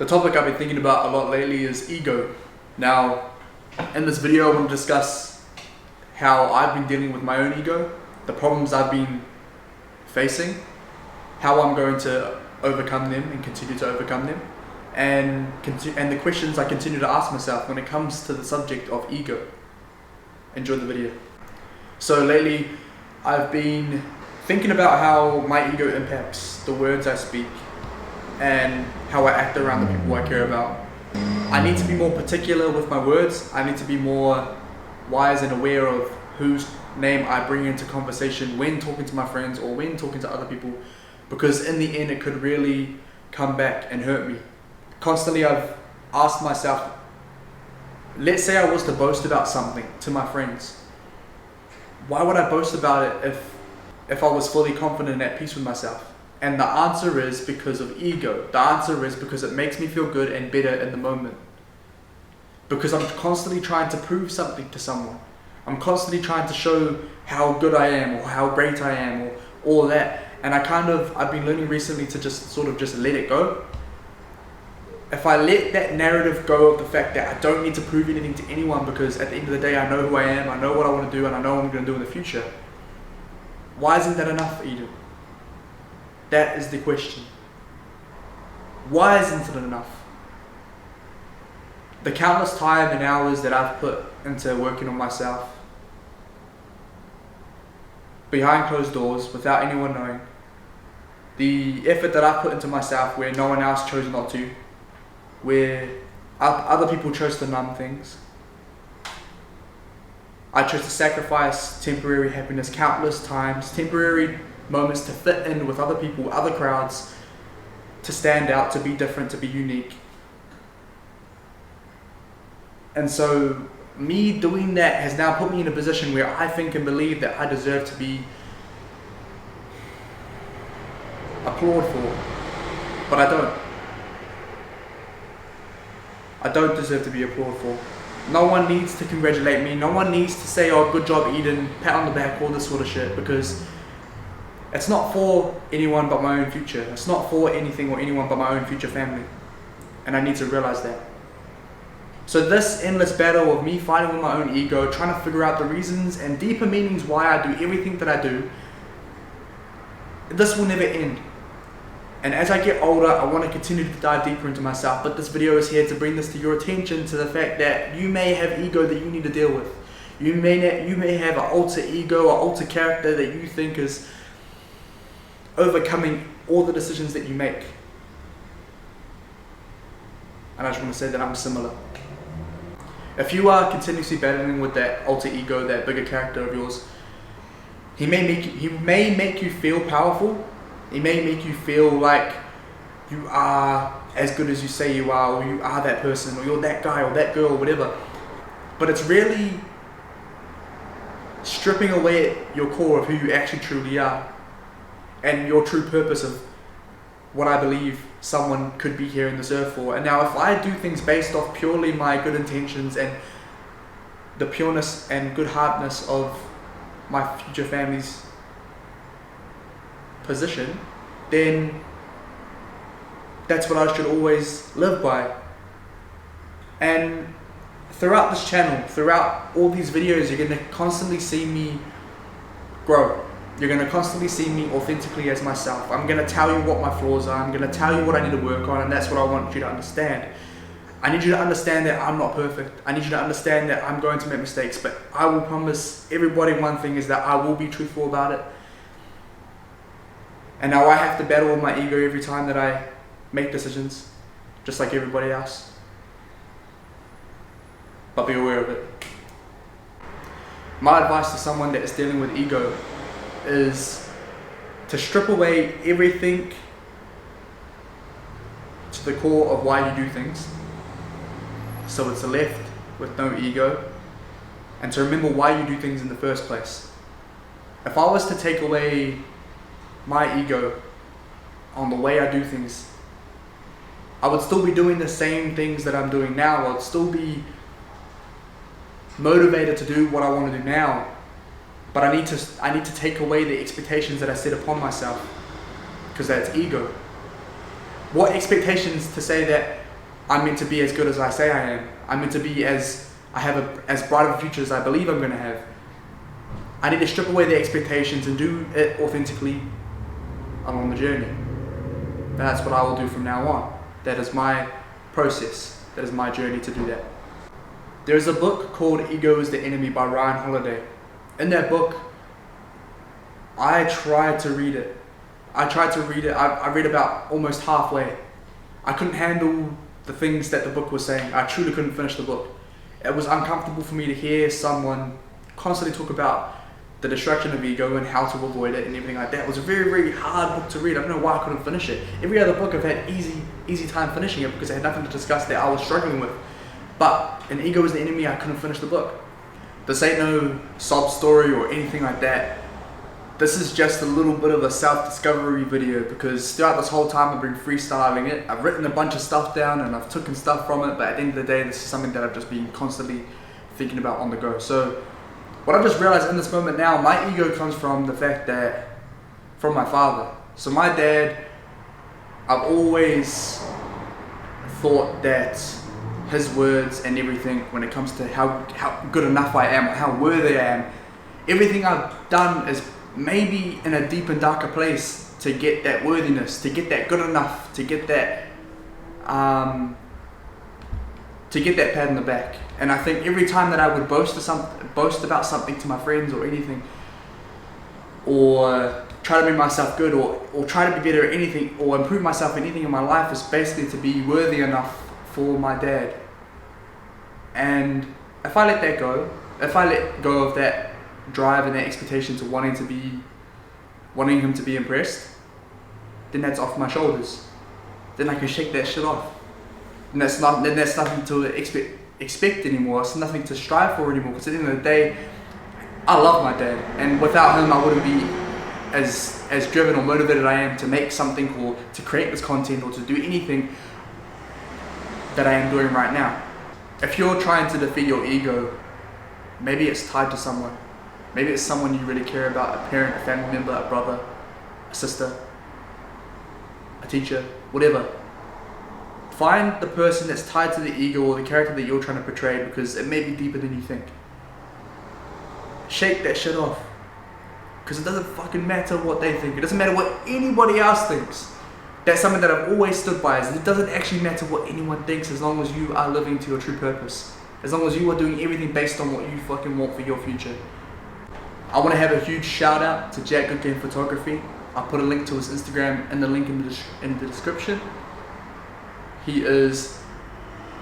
The topic I've been thinking about a lot lately is ego. Now, in this video I want to discuss how I've been dealing with my own ego, the problems I've been facing, how I'm going to overcome them and continue to overcome them, and the questions I continue to ask myself when it comes to the subject of ego. Enjoy the video. So lately I've been thinking about how my ego impacts the words I speak and how I act around the people I care about. I need to be more particular with my words. I need to be more wise and aware of whose name I bring into conversation when talking to my friends or when talking to other people, because in the end it could really come back and hurt me. Constantly I've asked myself, let's say I was to boast about something to my friends. Why would I boast about it if I was fully confident and at peace with myself? And the answer is because of ego. The answer is because it makes me feel good and better in the moment. Because I'm constantly trying to prove something to someone. I'm constantly trying to show how good I am or how great I am or all that. And I've been learning recently to just let it go. If I let that narrative go of the fact that I don't need to prove anything to anyone, because at the end of the day I know who I am, I know what I want to do, and I know what I'm going to do in the future. Why isn't that enough, Eden? That is the question. Why isn't it enough? The countless time and hours that I've put into working on myself, behind closed doors, without anyone knowing, the effort that I put into myself where no one else chose not to, where other people chose to numb things. I chose to sacrifice temporary happiness countless times, temporary moments to fit in with other people, other crowds, to stand out, to be different, to be unique. And so me doing that has now put me in a position where I think and believe that I deserve to be applauded for, but I don't. I don't deserve to be applauded for. No one needs to congratulate me. No one needs to say, oh, good job, Eden, pat on the back, all this sort of shit, because it's not for anyone but my own future. It's not for anything or anyone but my own future family. And I need to realize that. So this endless battle of me fighting with my own ego, trying to figure out the reasons and deeper meanings why I do everything that I do, this will never end. And as I get older, I want to continue to dive deeper into myself, but this video is here to bring this to your attention, to the fact that you may have ego that you need to deal with. You may have an alter ego, an alter character that you think is overcoming all the decisions that you make. And I just want to say that I'm similar. If you are continuously battling with that alter ego, that bigger character of yours, he may make you feel powerful. He may make you feel like you are as good as you say you are, or you are that person, or you're that guy or that girl or whatever. But it's really stripping away at your core of who you actually truly are and your true purpose of what I believe someone could be here in this earth for. And now if I do things based off purely my good intentions and the pureness and good heartedness of my future family's position, then that's what I should always live by. And throughout this channel, throughout all these videos, you're going to constantly see me grow. You're going to constantly see me authentically as myself. I'm going to tell you what my flaws are. I'm going to tell you what I need to work on, and that's what I want you to understand. I need you to understand that I'm not perfect. I need you to understand that I'm going to make mistakes, but I will promise everybody one thing, is that I will be truthful about it. And now I have to battle with my ego every time that I make decisions, just like everybody else. But be aware of it. My advice to someone that is dealing with ego is to strip away everything to the core of why you do things. So it's left with no ego. And to remember why you do things in the first place. If I was to take away my ego on the way I do things, I would still be doing the same things that I'm doing now. I would still be motivated to do what I want to do now, but I need to take away the expectations that I set upon myself, because that's ego. What expectations to say that I'm meant to be as good as I say I am. I'm meant to be I have as bright of a future as I believe I'm going to have. I need to strip away the expectations and do it authentically along the journey. That's what I will do from now on. That is my process. That is my journey to do that. There's a book called Ego is the Enemy by Ryan Holiday. In that book, I tried to read it. I read about almost halfway. I couldn't handle the things that the book was saying. I truly couldn't finish the book. It was uncomfortable for me to hear someone constantly talk about the destruction of ego and how to avoid it and everything like that. It was a very, very hard book to read. I don't know why I couldn't finish it. Every other book I've had easy time finishing it because I had nothing to discuss that I was struggling with. But in Ego is the Enemy, I couldn't finish the book. This ain't no sob story or anything like that. This is just a little bit of a self-discovery video because throughout this whole time I've been freestyling it. I've written a bunch of stuff down and I've taken stuff from it, but at the end of the day, this is something that I've just been constantly thinking about on the go. So what I've just realized in this moment now, my ego comes from the fact that, from my father. So my dad, I've always thought that his words and everything when it comes to how good enough I am, how worthy I am, everything I've done is maybe in a deep and darker place to get that worthiness, to get that good enough, to get that pat on the back. And I think every time that I would boast about something to my friends or anything, or try to make myself good, or try to be better at anything, or improve myself in anything in my life, is basically to be worthy enough for my dad. And if I let that go, if I let go of that drive and that expectation to wanting him to be impressed, then that's off my shoulders. Then I can shake that shit off. And that's nothing to expect anymore. It's nothing to strive for anymore. Because at the end of the day, I love my dad, and without him, I wouldn't be as driven or motivated I am to make something or to create this content or to do anything that I am doing right now. If you're trying to defeat your ego, maybe it's tied to someone. Maybe it's someone you really care about, a parent, a family member, a brother, a sister, a teacher, whatever. Find the person that's tied to the ego or the character that you're trying to portray, because it may be deeper than you think. Shake that shit off. Because it doesn't fucking matter what they think. It doesn't matter what anybody else thinks. That's something that I've always stood by. Is it doesn't actually matter what anyone thinks as long as you are living to your true purpose. As long as you are doing everything based on what you fucking want for your future. I want to have a huge shout out to Jack Good Game Photography. I'll put a link to his Instagram and the link in the description. He is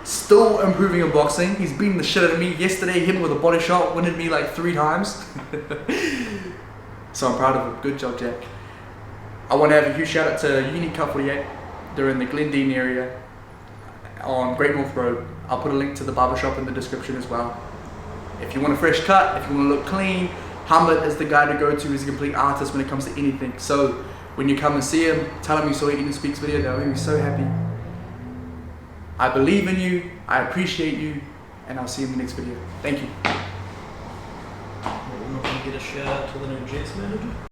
still improving in boxing. He's beating the shit out of me. Yesterday, hit me with a body shot, winning me like 3 times. So I'm proud of him. Good job, Jack. I want to have a huge shout out to Unique Cut 48. They're in the Glendine area on Great North Road. I'll put a link to the barbershop in the description as well. If you want a fresh cut, if you want to look clean, Hamid is the guy to go to. He's a complete artist when it comes to anything. So when you come and see him, tell him you saw Eden Speaks video. They'll be so happy. I believe in you, I appreciate you, and I'll see you in the next video. Thank you. We're not going to get a shout out to the new Jets manager.